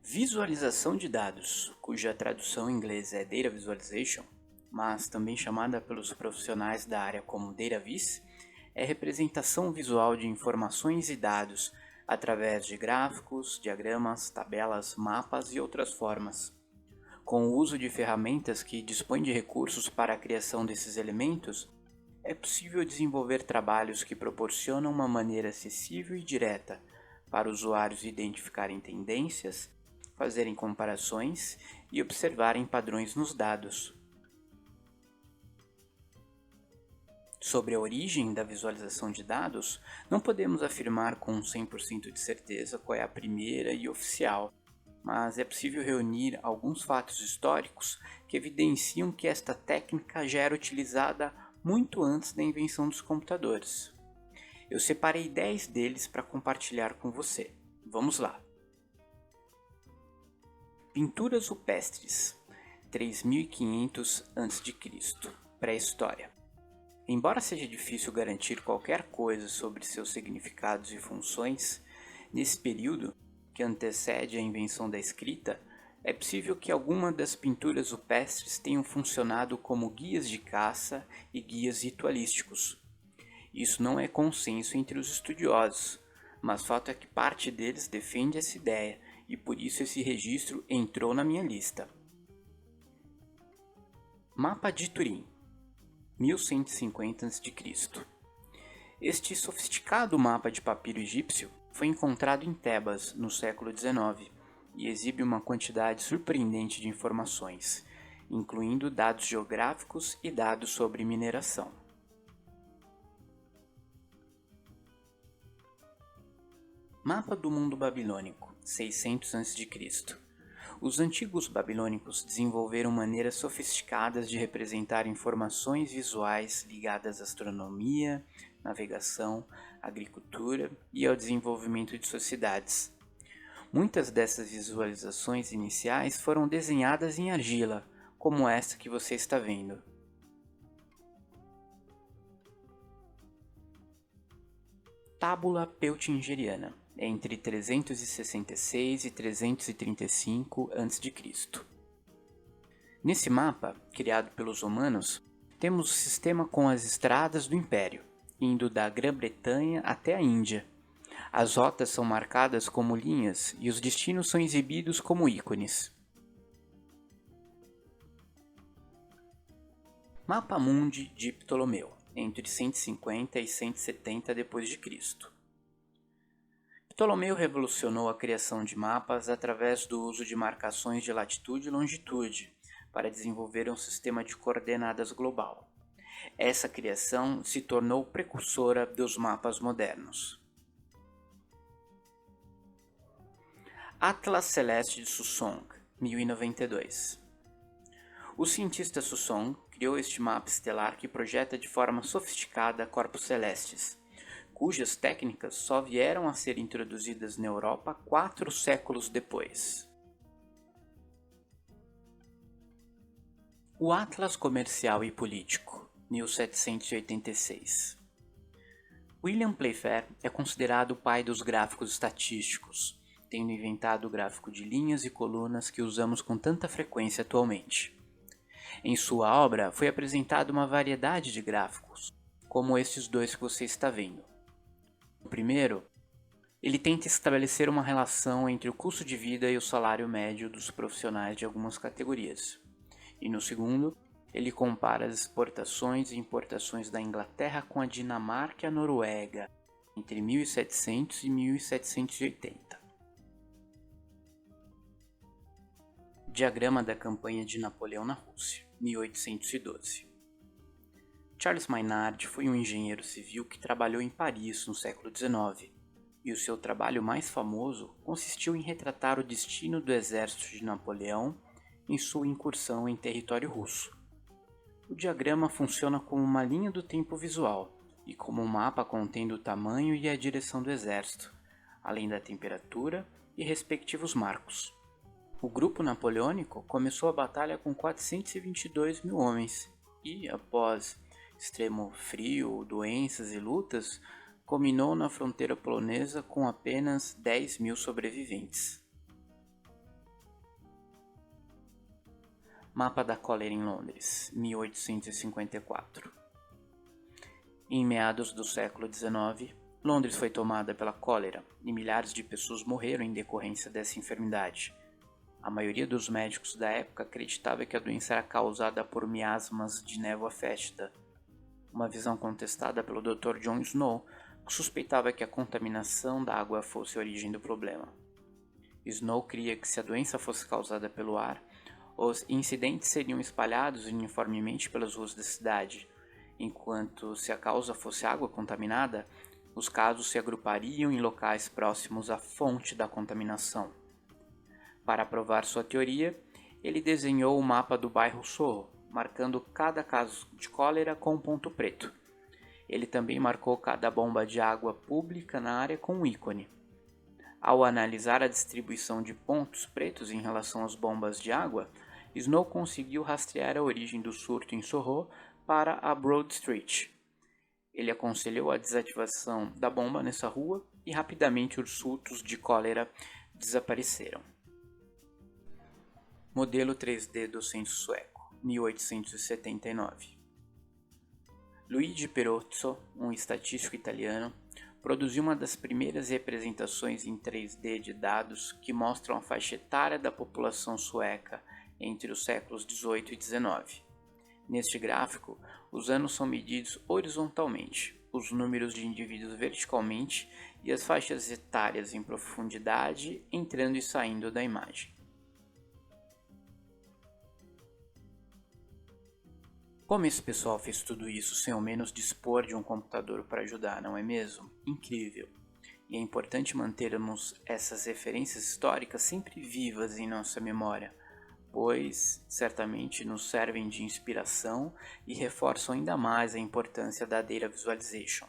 Visualização de dados, cuja tradução em inglês é Data Visualization, mas também chamada pelos profissionais da área como Data Vis, é representação visual de informações e dados através de gráficos, diagramas, tabelas, mapas e outras formas. Com o uso de ferramentas que dispõem de recursos para a criação desses elementos, é possível desenvolver trabalhos que proporcionam uma maneira acessível e direta para usuários identificarem tendências, fazerem comparações e observarem padrões nos dados. Sobre a origem da visualização de dados, não podemos afirmar com 100% de certeza qual é a primeira e oficial, mas é possível reunir alguns fatos históricos que evidenciam que esta técnica já era utilizada muito antes da invenção dos computadores. Eu separei 10 deles para compartilhar com você. Vamos lá! Pinturas rupestres, 3500 a.C., pré-história. Embora seja difícil garantir qualquer coisa sobre seus significados e funções, nesse período, que antecede a invenção da escrita, é possível que algumas das pinturas rupestres tenham funcionado como guias de caça e guias ritualísticos. Isso não é consenso entre os estudiosos, mas fato é que parte deles defende essa ideia e por isso esse registro entrou na minha lista. Mapa de Turim, 1150 a.C. Este sofisticado mapa de papiro egípcio foi encontrado em Tebas no século XIX e exibe uma quantidade surpreendente de informações, incluindo dados geográficos e dados sobre mineração. Mapa do mundo babilônico, 600 a.C. Os antigos babilônicos desenvolveram maneiras sofisticadas de representar informações visuais ligadas à astronomia, navegação, agricultura e ao desenvolvimento de sociedades. Muitas dessas visualizações iniciais foram desenhadas em argila, como esta que você está vendo. Tábula Peutingeriana, entre 366 e 335 a.C. Nesse mapa, criado pelos romanos, temos o sistema com as estradas do Império, indo da Grã-Bretanha até a Índia. As rotas são marcadas como linhas e os destinos são exibidos como ícones. Mapa Mundi de Ptolomeu, entre 150 e 170 d.C. Ptolomeu revolucionou a criação de mapas através do uso de marcações de latitude e longitude para desenvolver um sistema de coordenadas global. Essa criação se tornou precursora dos mapas modernos. Atlas Celeste de Shusong, 1092. O cientista Shusong criou este mapa estelar que projeta de forma sofisticada corpos celestes, cujas técnicas só vieram a ser introduzidas na Europa 4 séculos depois. O Atlas Comercial e Político, 1786. William Playfair é considerado o pai dos gráficos estatísticos, tendo inventado o gráfico de linhas e colunas que usamos com tanta frequência atualmente. Em sua obra foi apresentada uma variedade de gráficos, como estes dois que você está vendo. No primeiro, ele tenta estabelecer uma relação entre o custo de vida e o salário médio dos profissionais de algumas categorias. E no segundo, ele compara as exportações e importações da Inglaterra com a Dinamarca e a Noruega, entre 1700 e 1780. Diagrama da campanha de Napoleão na Rússia, 1812. Charles Maynard foi um engenheiro civil que trabalhou em Paris no século XIX, e o seu trabalho mais famoso consistiu em retratar o destino do exército de Napoleão em sua incursão em território russo. O diagrama funciona como uma linha do tempo visual e como um mapa contendo o tamanho e a direção do exército, além da temperatura e respectivos marcos. O grupo napoleônico começou a batalha com 422 mil homens e, após extremo frio, doenças e lutas, culminou na fronteira polonesa com apenas 10 mil sobreviventes. Mapa da cólera em Londres, 1854. Em meados do século XIX, Londres foi tomada pela cólera e milhares de pessoas morreram em decorrência dessa enfermidade. A maioria dos médicos da época acreditava que a doença era causada por miasmas de névoa fétida, uma visão contestada pelo Dr. John Snow, que suspeitava que a contaminação da água fosse a origem do problema. Snow cria que se a doença fosse causada pelo ar, os incidentes seriam espalhados uniformemente pelas ruas da cidade, enquanto se a causa fosse água contaminada, os casos se agrupariam em locais próximos à fonte da contaminação. Para provar sua teoria, ele desenhou o mapa do bairro Soho, marcando cada caso de cólera com um ponto preto. Ele também marcou cada bomba de água pública na área com um ícone. Ao analisar a distribuição de pontos pretos em relação às bombas de água, Snow conseguiu rastrear a origem do surto em Soho para a Broad Street. Ele aconselhou a desativação da bomba nessa rua e rapidamente os surtos de cólera desapareceram. Modelo 3D do censo sueco, 1879. Luigi Perozzo, um estatístico italiano, produziu uma das primeiras representações em 3D de dados que mostram a faixa etária da população sueca entre os séculos 18 e 19. Neste gráfico, os anos são medidos horizontalmente, os números de indivíduos verticalmente e as faixas etárias em profundidade entrando e saindo da imagem. Como esse pessoal fez tudo isso sem ao menos dispor de um computador para ajudar, não é mesmo? Incrível! E é importante mantermos essas referências históricas sempre vivas em nossa memória, pois certamente nos servem de inspiração e reforçam ainda mais a importância da Data Visualization.